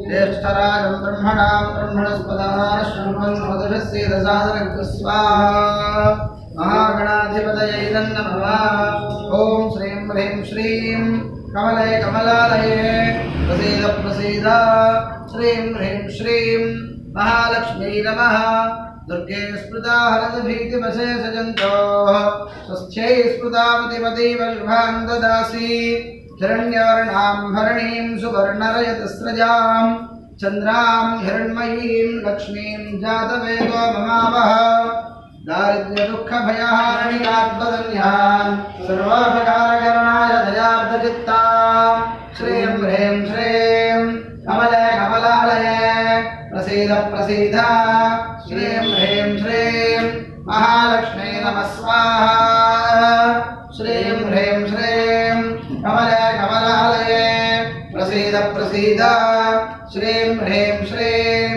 ज्येष्ठराजं ब्रह्मणां महागणाधिपतये नमः। ॐ श्रीं ह्रीं श्रीं कमले कमलालये प्रसीद प्रसीद श्रीं ह्रीं श्रीं महालक्ष्मी नमः। दुर्गे स्मृता हरदभीतिमशेषजन्तोः स्वस्थ्यै स्मृता मतिमतीव शुभां ददासि। हिरण्यवर्णां हरणीं सुवर्णरजतस्रजां चन्द्रां हिरण्मयीं लक्ष्मीं जातवेदो ममावह। दारिद्र्यदुःखभयहारिणीकात्मदन्यां सर्वापकारकरणाय दयार्द्रचित्ता श्रीं ह्रीं श्रीं कमले कमलालये प्रसीद प्रसीद श्रीं ह्रीं श्रीं महालक्ष्मी नमः स्वाहा। श्रीं ह्रीं श्रीं कमले कमलालये प्रसीद प्रसीद श्रीं ह्रीं श्रीं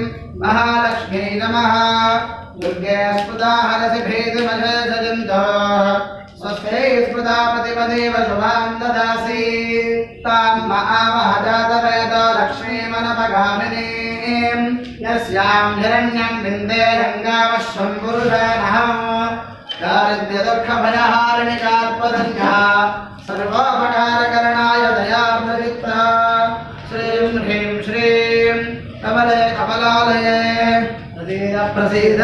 महालक्ष्मी नमः। दुर्गे स्मृता हरसि भेदमशेषजन्तोः स्वस्थै स्मृता प्रतिपदेव शुभां ददासि। तां महावह जातवेदो लक्ष्मीमनपगामिनीं यस्यां हिरण्यं विन्दे गङ्गावश्वं पुरुषानः। दारिद्र्यदुःखभयहारिणिकात्मदन्या सर्वोपकारकरणाय दयार्द्रचित्ता श्रीं ह्रीं श्रीं कमले कमलालये प्रसीद प्रसीद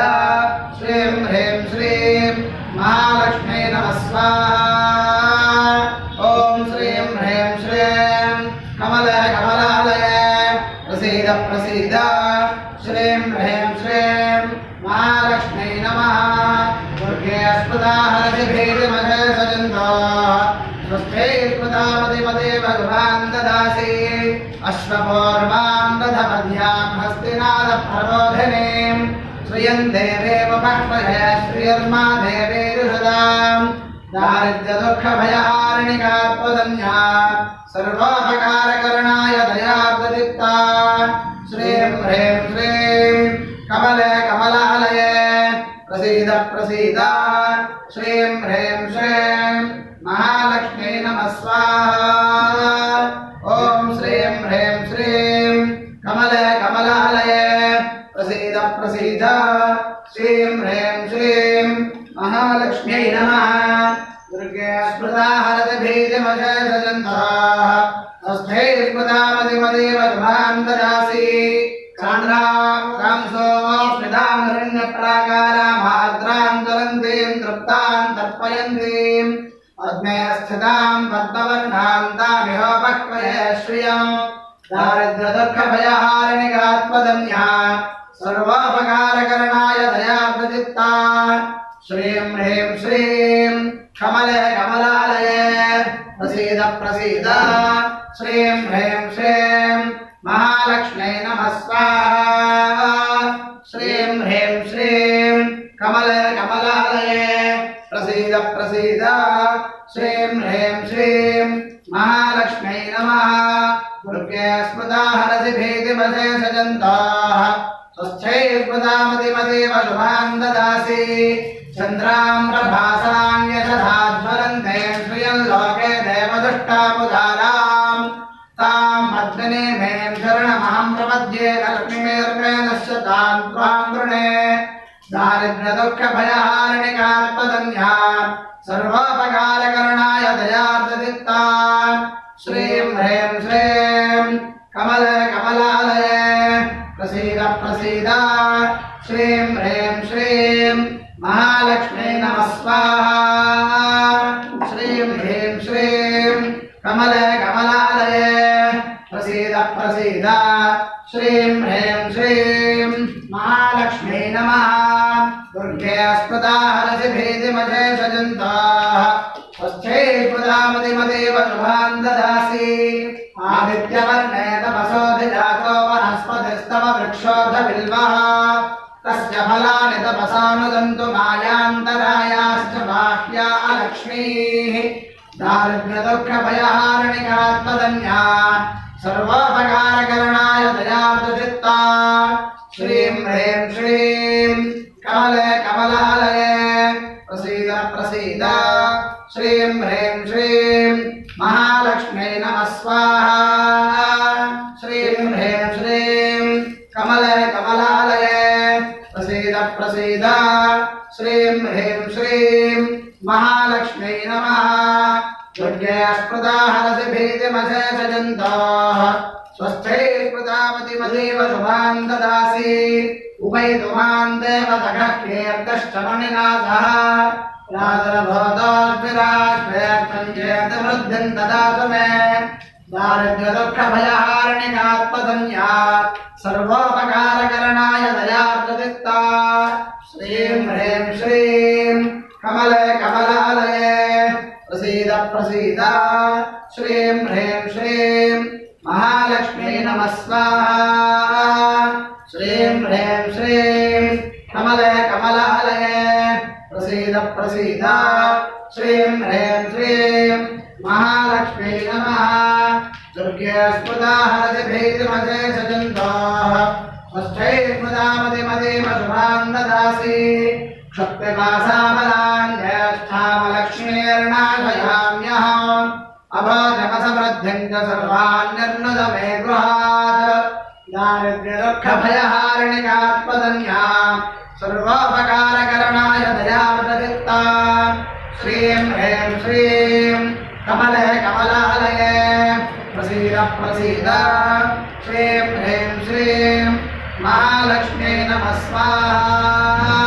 श्रीं ह्रीं श्रीं महालक्ष्मी नमः स्वाहा। ॐ श्रीं ह्रीं श्रीं कमले कमलालये प्रसीद प्रसीद श्रीं ह्रीं श्रीं महालक्ष्मी नमः। दुर्गे स्मृता हरसि भेदमशेषजन्तोः स्वस्थै स्मृता मतिमतीव शुभां ददासि। अश्वपूर्वां रथमध्यां हस्तिनादप्रबोधिनीं श्रियं देवेव पक्वये श्रियर्मा देवेरुषदां। दारिद्र्यदुःखभयहारिणिकात्मदन्या सर्वोपकारकरणाय दयार्द्रचित्ता श्रीं ह्रीं श्रीं कमले कमलालये प्रसीद प्रसीद श्रीं ह्रीं श्रीं महालक्ष्मी नमः स्वाहा। ॐ श्रीं ह्रीं श्रीं कमले कमलालये प्रसीद प्रसीद श्रीं ह्रीं श्रीं महालक्ष्मी नमः। दुर्गे स्मृता हरति भीतिमशेषजन्तोः स्वस्थै स्मृता मतिमतीव शुभां ददासि। कांसो स्मृतां हिरण्यप्राकारां आर्द्रां ज्वलन्तीं तृप्तां तर्पयन्तीं पद्मे स्थितां पद्मवर्णां तामिहोपक्वये श्रियं। दारिद्र्यदुःखभयहारिणिकात्मदन्या सर्वोपकारकरणाय दयार्द्रचित्ता श्रीं ह्रीं श्रीं कमले कमलालये प्रसीद प्रसीद श्रीं ह्रीं श्रीं महालक्ष्मी नमः स्वाहा। श्रीं ह्रीं श्रीं कमले कमलालये प्रसीद प्रसीद श्रीं ह्रीं श्रीं महालक्ष्मी नमः। दुर्गे स्मृता हरसि भेदिमशेषजन्तोः स्वस्थै स्मृता मतिमतीव शुभां ददासि। चन्द्रां प्रभासां यशधाज्वलन्ते श्रियं लोके देवदुष्टामुदारां तां पद्मिनीं शरणमहं प्रपद्ये लक्ष्मीर्मेणश्च तां त्वां वृणे। दारिद्र्यदुःखभयहारिणिकात्मदन्या सर्वोपकारकरणाय दयार्द्रचित्ता श्रीं ह्रीं श्रीं कमले कमलालये प्रसीद प्रसीद श्रीं ह्रीं श्रीं महालक्ष्मी नमः स्वाहा। श्रीं ह्रीं श्रीं कमले कमलालये प्रसीद प्रसीद श्रीं ह्रीं श्रीं महालक्ष्मी नमः। दुर्गे स्मृता हरसि भेदिमशेषजन्तोः स्वस्थै स्मृता मतिमतीव शुभां ददासि। आदित्यवर्णे तपसोऽधिजातो वनस्पतिस्तव वृक्षोऽधबिल्वः तस्य फलानि तपसानुदन्तु मायान्तरायाश्च बाह्या लक्ष्मीः। दारिद्र्यदुःखभयहारिणिकात्मदन्या सर्वोपकारकरणाय दयार्द्रचित्ता श्रीं ह्रीं श्रीं कमले कमलालये प्रसीद प्रसीद श्रीं ह्रीं श्रीं महा स्वाहा श्रीं ह्रीं श्रीं कमले कमलालये प्रसीद प्रसीद श्रीं ह्रीं श्रीं महालक्ष्मी नमः दुर्गे स्मृता हरसि भीतिमशेषजन्तोः स्वस्थै स्मृतामतिमतीव शुभान् ददासि उभयतुमान् देवतः कीर्तश्चमनिनाथः राजरभोतोऽस्मिराश्रयत्वञ्चेतवृद्धिं ददातु मे दारिद्र्यदुःखभयहारिणिकात्मधन्या सर्वोपकारकरणाय दयार्द्रचित्ता श्रीं ह्रीं श्रीं कमले कमलालये प्रसीद प्रसीद श्रीं ह्रीं श्रीं महालक्ष्मी नमः स्वाहा श्रीं ह्रीं श्रीं कमले कमलालये प्रसीद प्रसीद श्रीं ह्रीं श्रीं महालक्ष्मी नमः दुर्गे स्मृता हरसि भीतिमशेषजन्तोः स्वस्थै स्मृतामतिमतीव शुभान् ददासि क्षत्रिपासामलान् ज्येष्ठामलक्ष्मीर्नाशयाम्यहम् अभोजमसमृद्धिं च सर्वान् निर्नुद मे गृहात् दारिद्र्यदुःखभयहारिणिकात्मधन्या सर्वोपकारकरणाय दयार्द्रचित्ता श्रीं ह्रीं श्रीं कमले कमलालये प्रसीद प्रसीद श्रीं ह्रीं श्रीं महालक्ष्मी नमः स्वाहा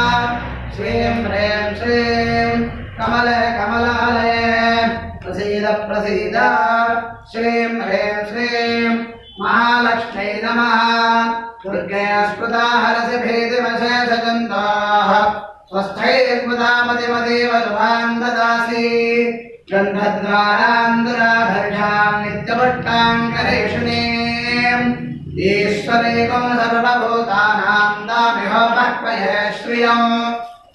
श्रीं ह्रीं श्रीं कमले कमलालये प्रसीद प्रसीद श्रीं ह्रीं श्रीं महालक्ष्मी नमः दुर्गे स्मृता हरसि भीतिमशेषजन्तोः स्वस्थै स्मृतामतिमतीव शुभान् ददासि गन्धद्वारान् दुराधर्षान् नित्यभट्टाङ्करेषिणीम् ईश्वरेकं सर्वभूतानां दामिहोपक्वये श्रियम्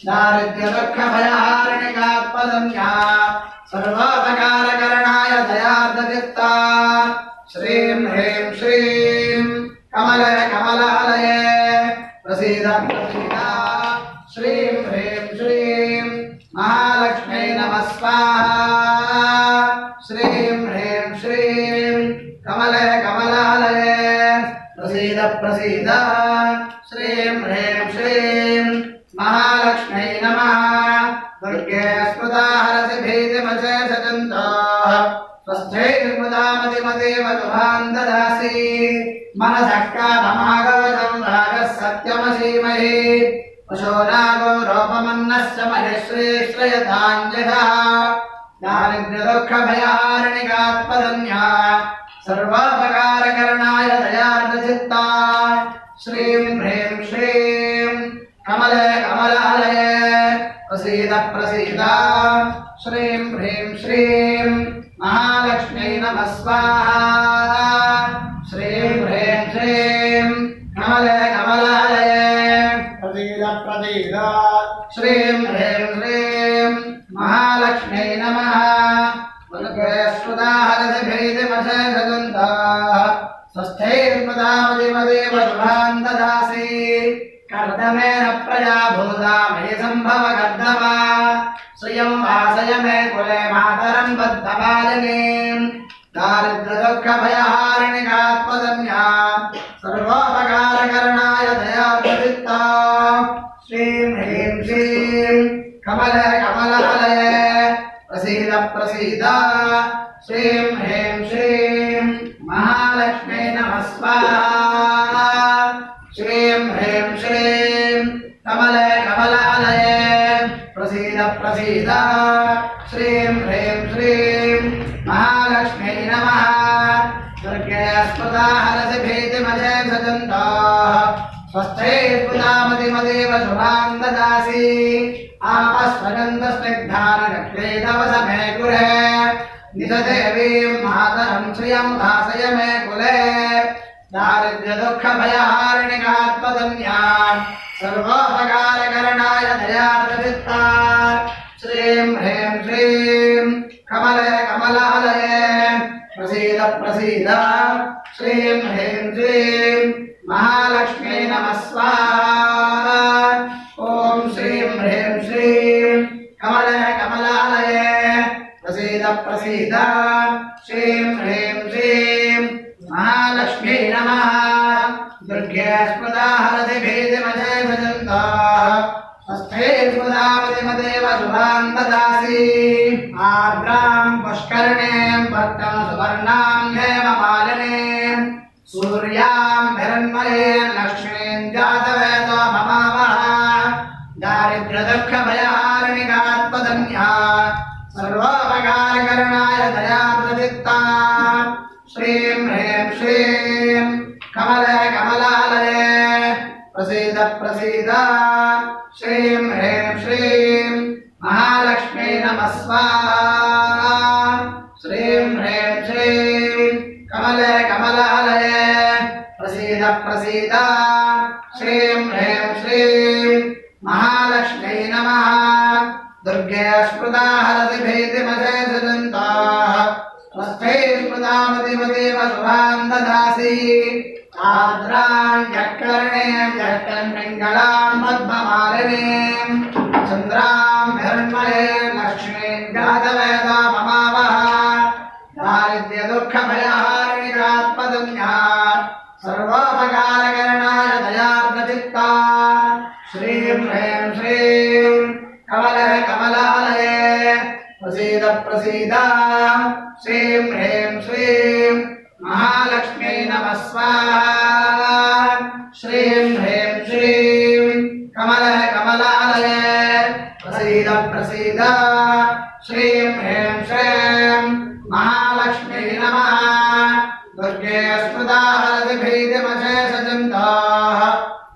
दारिद्र्यदुःखभयहारिणिकात्मधन्या सर्वोपकारकरणाय दयार्द्रचित्ता श्रीं ह्रीं श्रीं कमले कमलालये प्रसीद प्रसीद श्रीं ह्रीं श्रीं महालक्ष्मी नमः स्वाहा श्रीं ह्रीं श्रीं कमले कमलालये प्रसीद प्रसीद श्रीं ह्रीं श्रीं महालक्ष्मी नमः दुर्गे स्मृता हरसि भीतिमशेषजन्तोः स्वस्थै स्मृतामतिमतीव शुभान् ददासि मनसः काममागतं रागः सत्यमसीमहि पशो नागो रूपमन्नस्य महेश्रीश्रयताञ्जः दारिद्र्यदुःखभयहारिणिकात्मधन्या सर्वोपकारकरणाय दयार्द्रचित्ता श्रीं ह्रीं श्रीं कमले कमलालये प्रसीद प्रसीद श्रीं ह्रीं श्रीं महालक्ष्मी नमः स्वाहा श्रीं ह्रीं श्रीं कमले कमलालये प्रसीद प्रसीद श्रीं ह्रीं श्रीं महालक्ष्मी नमः दुर्गे स्मृता हरसि भीतिमशेषजन्तोः स्वस्थै स्मृतामतिमतीव शुभान् ददासि कर्दमेन प्रजा भूता मयि सम्भव कर्दमा श्रियं वासय मे कुले मातरं बद्धमालिनीं दारिद्र्यदुःखभयहारिणिकात्मधन्या सर्वोपकारकरणाय दयार्द्रचित्ता श्रीं ह्रीं श्रीं कमले कमलालये प्रसीद प्रसीद श्रीं ह्रीं श्रीं महालक्ष्मी नमः स्वाहा श्रीं ह्रीं श्रीं कमले कमलालये प्रसीद प्रसीद श्रीं ह्रीं श्रीं महालक्ष्मी नमः दुर्गे स्मृता हरसि भीतिमशेषजन्तोः स्वस्थै स्मृतामतिमतीव शुभान् ददासि आपस्वगन्धस्निग्धानगक्लेदवस मे कुले निजदेवीं मातरं श्रियं भासय मे कुले दारिद्र्यदुःखभयहारिणिकात्मधन्या सर्वोपकारकरणाय दयार्द्रचित्ता श्रीं ह्रीं श्रीं कमले कमलालये प्रसीद प्रसीद श्रीं ह्रीं श्रीं महालक्ष्मी नमः स्वाहा ॐ श्रीं ह्रीं श्रीं कमले कमलालये प्रसीद प्रसीद श्रीं ह्रीं श्रीं महालक्ष्मी नमः दुर्गे स्मृता हरति भेदमजयजन्ताः स्वस्थे स्मृतामतिमदेव शुभां ददासि आर्द्रां पुष्करणीं भक्तं सुवर्णां हेममालिनीं सूर्यां हिरण्मयीं लक्ष्मीं जातवेदो ममावः दारिद्र्यदुःखभयहारिणिकात्मधन्या सर्वोपकारकरणाय दयाप्रदिक्ता श्रीं ह्रीं श्रीं कमले कमलालये प्रसीद प्रसीद श्रीं ह्रीं श्रीं महालक्ष्मी नमः स्वाहा श्रीं ह्रीं श्रीं कमले कमलालये प्रसीद प्रसीद श्रीं ह्रीं श्रीं महालक्ष्मी नमः दुर्गे स्मृता हरति भेदमजयजन्ताः स्वस्थे स्मृतामतिमदेव शुभां ददासि आर्द्रां यत्कर्णीं यत्कन्मङ्गलां पद्ममालिनीं चन्द्रां हिरण्मयीं लक्ष्मीं जातवेदो ममावः दारिद्र्यदुःखभयहारिणिकात्मधन्या सर्वोपकारकरणाय दयाप्रचित्ता श्रीं ह्रीं श्रीं कमले कमलालये प्रसीद प्रसीद श्रीं ह्रीं श्रीं महालक्ष्मी नमः स्वाहा श्रीं ह्रीं श्रीं कमले कमलालये प्रसीद प्रसीद श्रीं ह्रीं श्रीं महालक्ष्मी नमः दुर्गे स्मृता हरति भेदमजयजन्ताः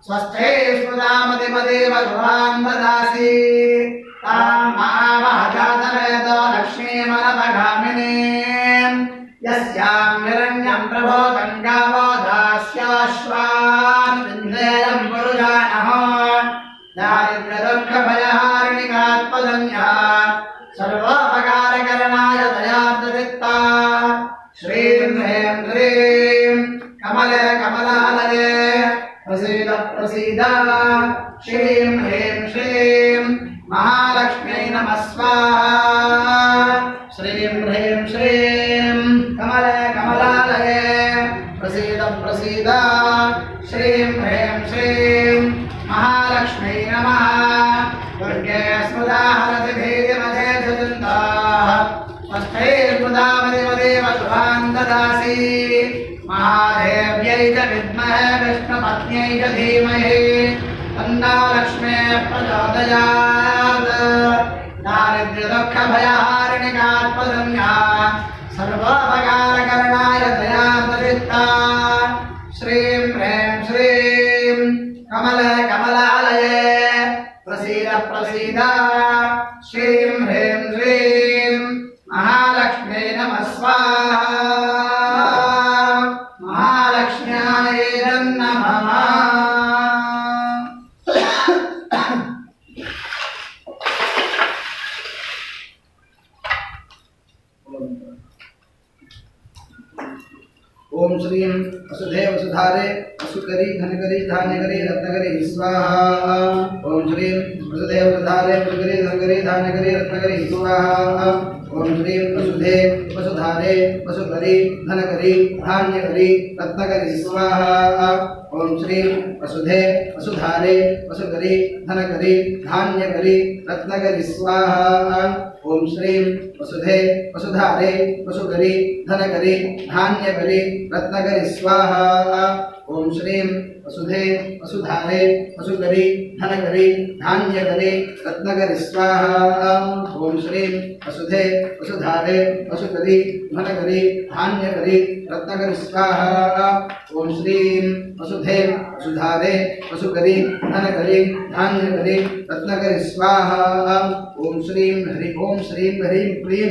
स्वस्थे स्मृतामतिमदेव शुभां ददासि तां महावः जातवेदो लक्ष्मीमनपगामिनीं यस्यां हिरण्यं प्रभो गङ्गावो दास्याश्वान् विन्ध्येयं पुरुषाणः दारिद्र्यदुःखभयहारिणिकात्मधन्या सर्वोपकारकरणाय दयाप्रदिक्ता श्रीं ह्रीं श्रीं कमले कमलालये प्रसीद प्रसीद श्रीं ह्रीं श्रीं महालक्ष्मी नमः स्वाहा श्रीं ह्रीं श्रीं कमले कमलालये प्रसीद प्रसीद श्रीं ह्रीं श्रीं महालक्ष्मी नमः दुर्गे स्मृता हरति भेदमजयजन्ताः स्वस्थे स्मृतामतिमदेव शुभां ददासि महादेव्यै च विद्महे विष्णुपत्न्यै च धीमहि तन्नो लक्ष्मीः प्रचोदयात् दारिद्र्यदुःखभयहारिणिकात्मधन्या सर्वोपकारकरणाय दयाप्रदिक्ता श्रीं ह्रीं श्रीं कमले कमलालये प्रसीद प्रसीद श्रीं ह्रीं श्रीं महालक्ष्मी नमः स्वाहा महालक्ष्म्यै नमः ओम श्रीं वसुधे वसुधारे वसुकरी धनकरी धान्यकरी रत्नकरी स्वाहा ओम श्रीं वसुधे वसुधारे वसुकरी धनकरी धान्यकरी रत्नकरी स्वाहा ओम श्रीं वसुधे वसुधारे वसुकरी धनकरी धान्यकरी रत्नकरी स्वाहा ओम श्रीं वसुधे वसुधारे वसुकरी धनकरी धान्यकरी रत्नकरी स्वाहा ओम श्रीं वसुधे वसुधारे वसुकरी धनकरी धान्यकरी रत्नकरी स्वाहा ओम श्रीं वसुधे वसुधारे वसुकरी धनकरी धान्यकरी रत्नकरी स्वाहा ओम श्रीं वसुधे वसुधारे वसुकरी धनकरी धान्यकरी रत्नकरी स्वाहा ओम श्रीं वसुधे वसुधारे वसुकरी धनकरी धान्यकरी रत्नकरी स्वाहा ओम श्रीं ह्रीं क्लीं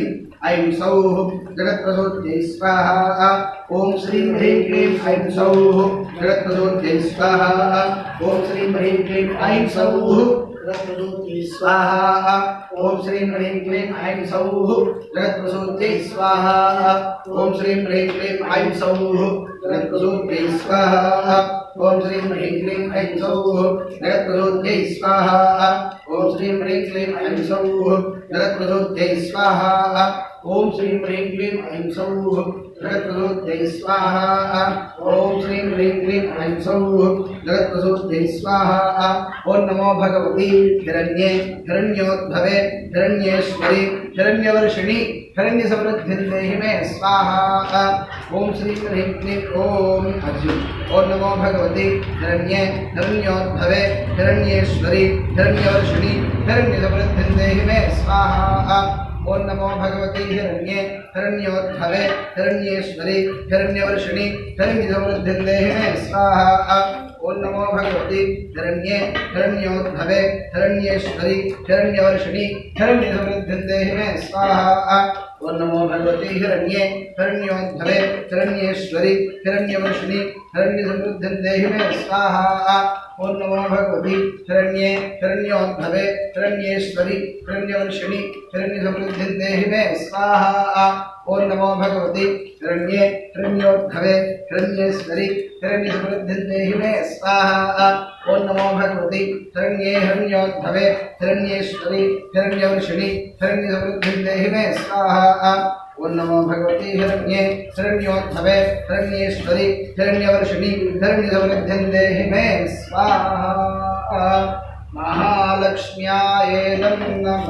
ऐं सौः जगत्प्रसूत्यै स्वाहा ओम श्रीं ह्रीं क्लीं ऐं सौः जगत्प्रसूत्यै स्वाहा ओम श्रीं ह्रीं क्लीं ऐं सौः जगत्प्रसूत्यै स्वाहा ओम श्रीं ह्रीं क्लीं ऐं सौः जगत्प्रसूत्यै स्वाहा ओम श्रीं ह्रीं क्लीं ऐं सौः जगत्प्रसूत्यै स्वाहा ओम श्रीं ह्रीं क्लीं ऐं सौः जगत्प्रसूत्यै स्वाहा ओम श्रीं ह्रीं क्लीं ऐं सौः जगत्प्रसूत्यै स्वाहा ओम श्रीं ह्रीं क्लीं ऐं सौः जगत्प्रसूत्यै स्वाहा ओम श्रीं ह्रीं क्लीं ऐं सौः जगत्प्रसूत्यै स्वाहा ओम नमो भगवती हिरण्ये हिरण्योद्भवे हिरण्येश्वरी हिरण्यवर्षिणि हिरण्यसमृद्धिर्देहि मे स्वाहा ओम श्रीं ह्रीं क्लीं ओम अर्जुन ओम नमो भगवती हिरण्ये हिरण्योद्भवे हिरण्येश्वरी हिरण्यवर्षिणि हिरण्यसमृद्धिर्देहि मे स्वाहा ओम नमो भगवती हिरण्ये हिरण्योद्भवे हिरण्येश्वरी हिरण्यवर्षिणि हिरण्यसमृद्धिर्देहि मे स्वाहा ओम नमो भगवती हिरण्ये हिरण्योद्भवे हिरण्येश्वरी हिरण्यवर्षिणि हिरण्यसमृद्धिर्देहि मे स्वाहा ओम नमो भगवती हिरण्ये हिरण्योद्भवे हिरण्येश्वरी हिरण्यवर्षिणि हिरण्यसमृद्धिर्देहि मे स्वाहा ओम नमो भगवती हिरण्ये हिरण्योद्भवे हिरण्येश्वरी हिरण्यवर्षिणि हिरण्यसमृद्धिर्देहि मे स्वाहा ओम नमो भगवती हिरण्ये हिरण्योद्भवे हिरण्येश्वरी हिरण्यसमृद्धिर्देहि मे स्वाहा ओम नमो भगवती हिरण्ये हिरण्योद्भवे हिरण्येश्वरी हिरण्यवर्षिणि हिरण्यसमृद्धिर्देहि मे स्वाहा ओम नमो भगवती हिरण्ये हिरण्योद्भवे हिरण्येश्वरी हिरण्यवर्षिणि हिरण्यसमृद्धिर्देहि मे स्वाहा महालक्ष्म्याय नमः।